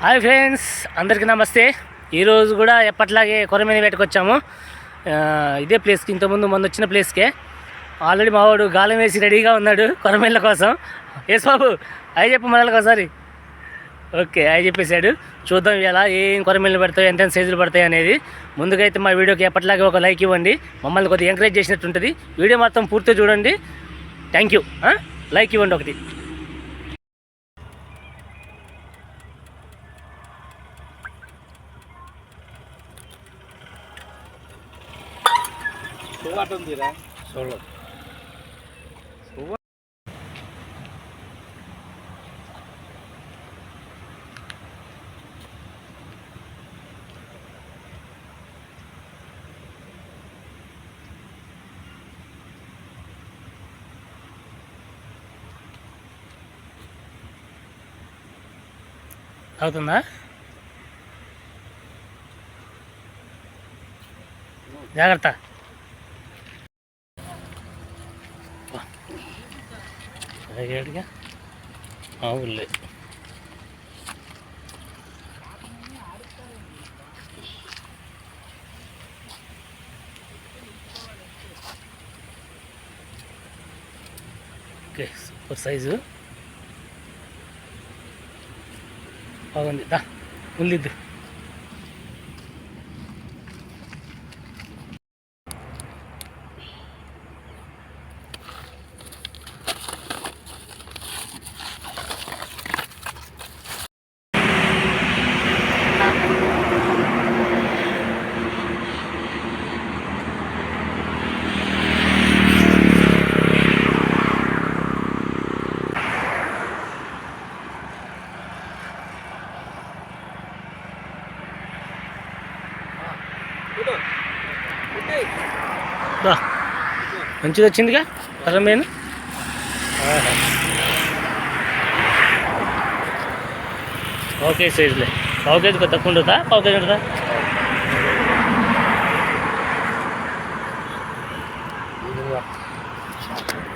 Hi friends, అందరికీ నమస్తే. ఈరోజు కూడా ఎప్పట్లాగే కొరమేని వేటకొచ్చాము. ఇదే ప్లేస్కి, ఇంతకుముందు మొన్న వచ్చిన ప్లేస్కే. ఆల్రెడీ మావాడు గాలం వేసి రెడీగా ఉన్నాడు కొరమేళ్ళ కోసం. ఎస్ బాబు, అవి చెప్పు మనల్కి ఒకసారి. ఓకే, అవి చెప్పేశాడు. చూద్దాం ఇలా ఏం కొరమేళ్ళు పడతాయి, ఎంత సైజులు పడతాయి అనేది. ముందుకైతే మా వీడియోకి ఎప్పట్లాగే ఒక లైక్ ఇవ్వండి, మమ్మల్ని కొద్దిగా ఎంకరేజ్ చేసినట్టు ఉంటుంది. వీడియో మొత్తం పూర్తిగా చూడండి. Thank you. లైక్ ఇవ్వండి ఒకటి. చూడలేదు. అవుతుందా? జాగ్రత్త. అడిగా అవులే. ఓకే, సూపర్ సైజు బాగుంది. దా ఉల్లిద్దు. మంచిది వచ్చిందిగా కొరమేను. పావు సైజులే. పావు కేజీ కొద్ది తక్కువ ఉంటుందా? పావు కేజీ ఉంటుందా?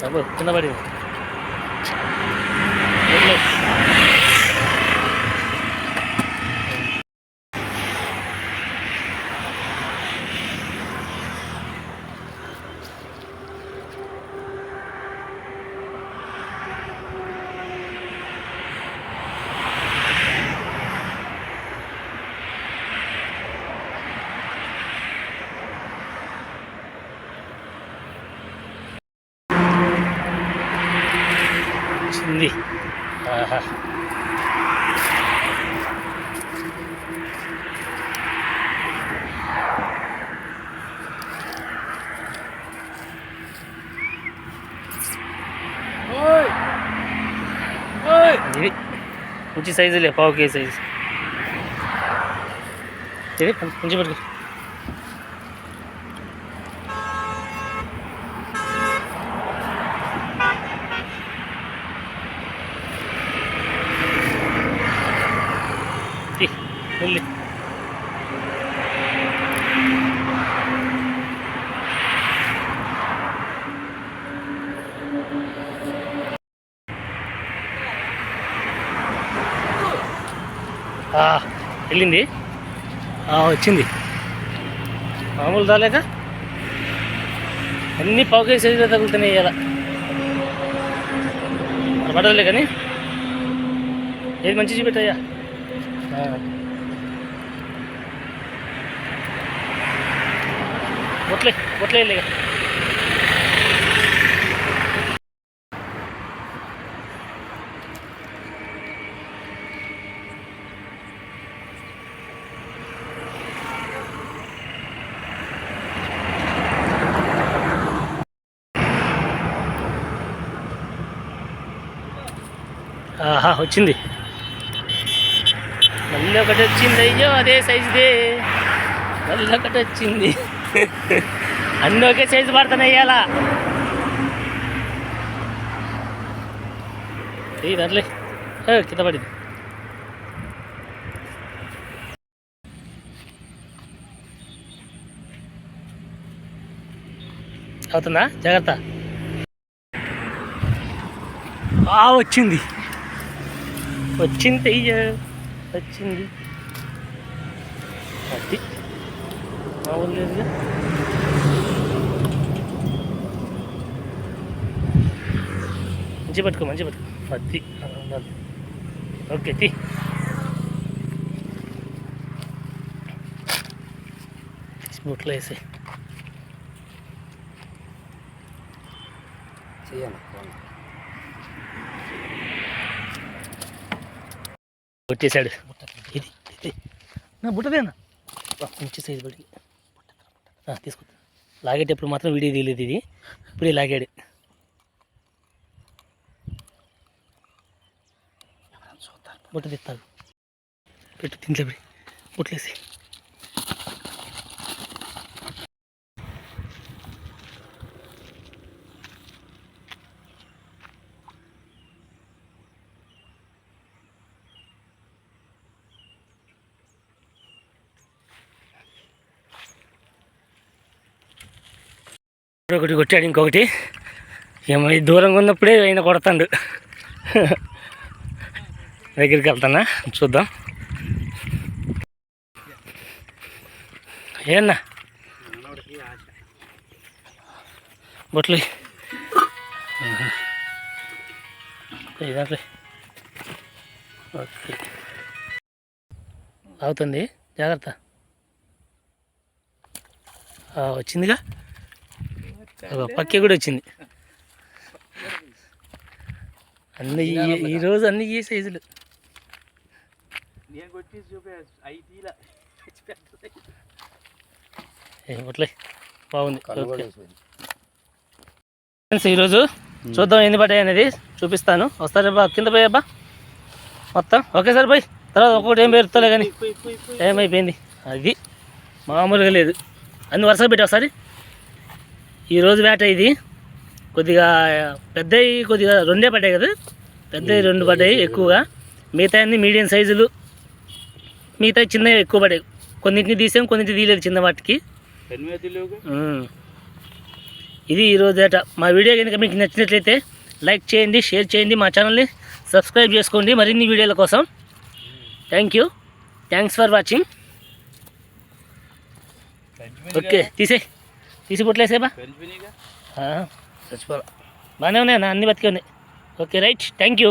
బాబు కింద పడింది. వచ్చింది. ఆహా, ఇది మంచి సైజులే. పావు కేజీ సైజు ఇది. మంచి పడుకు. వెళ్ళి వెళ్ళింది. వచ్చింది. మామూలు రాలేక అన్నీ పావుకే సైజులో తగులుతున్నాయి. ఇలా పడదులే కానీ ఏది మంచి చూపెట్టయ్యా. ఒట్లే వెళ్ళిగా. ఆహా, వచ్చింది. మళ్ళీ ఒకటి వచ్చింది. అయ్యో అదే సైజుదే. మళ్ళీ ఒకటి వచ్చింది. అన్నీ ఒకే సైజు పడుతున్నాయి. అలా అట్లే కింద పడింది. అవుతుందా? జాగ్రత్త. వచ్చింది. అయ్యో వచ్చింది అది మామూలు లేదుగా. మంచి పట్టుకో అది ఓకే తీ. బుట్లో వేసి కొట్టేశాడు. ఇది నా బుట్టదేనా మంచి సైజు పడి తీసుకో. లాగేటప్పుడు మాత్రం వీడియో తీయలేదు, ఇది ఇప్పుడే లాగాడు. బుట్ట తీస్తాడు పెట్టు తింట్లో పెడి బుట్లేసి. ఒకటి కొట్టాడు, ఇంకొకటి ఏమో దూరంగా ఉన్నప్పుడే ఆయన కొడతాడు. దగ్గరికి వెళ్తానా చూద్దాం. ఏమన్నా బొట్లు దాంట్లో ఓకే అవుతుంది, జాగ్రత్త. వచ్చిందిగా, పక్కే కూడా వచ్చింది. అన్నీ ఈరోజు అన్నీ ఈ సైజులు. ఏమట్లే బాగుంది. ఫ్రెండ్స్ ఈరోజు చూద్దాం ఎన్ని పడ్డాయి అనేది చూపిస్తాను. వస్తారబ్బా కింద పోయబ్బా మొత్తం ఒకేసారి పోయి, తర్వాత ఒక్కొక్కటి ఏం పేరుతలే కానీ ఏమైపోయింది. అది మామూలుగా లేదు, అన్ని వరుసగా పెట్టి ఒకసారి. ఈరోజు వేట ఇది కొద్దిగా పెద్దవి, కొద్దిగా రెండే పడ్డాయి కదా, పెద్దవి 2 పడ్డాయి ఎక్కువగా. మిగతా అన్ని మీడియం సైజులు, మిగతా చిన్నవి ఎక్కువ పడ్డాయి. కొన్నింటిని తీసాం, కొన్నింటిని తీయలేదు చిన్న వాటికి. ఇది ఈరోజు వేట. మా వీడియో కనుక మీకు నచ్చినట్లయితే లైక్ చేయండి, షేర్ చేయండి, మా ఛానల్ని సబ్స్క్రైబ్ చేసుకోండి మరిన్ని వీడియోల కోసం. Thanks for watching. ఓకే తీసి పుట్లేసేబా చచ్చిపోరా. బాగానే ఉన్నాయి అన్నీ బతికే ఉన్నాయి. Okay right, thank you.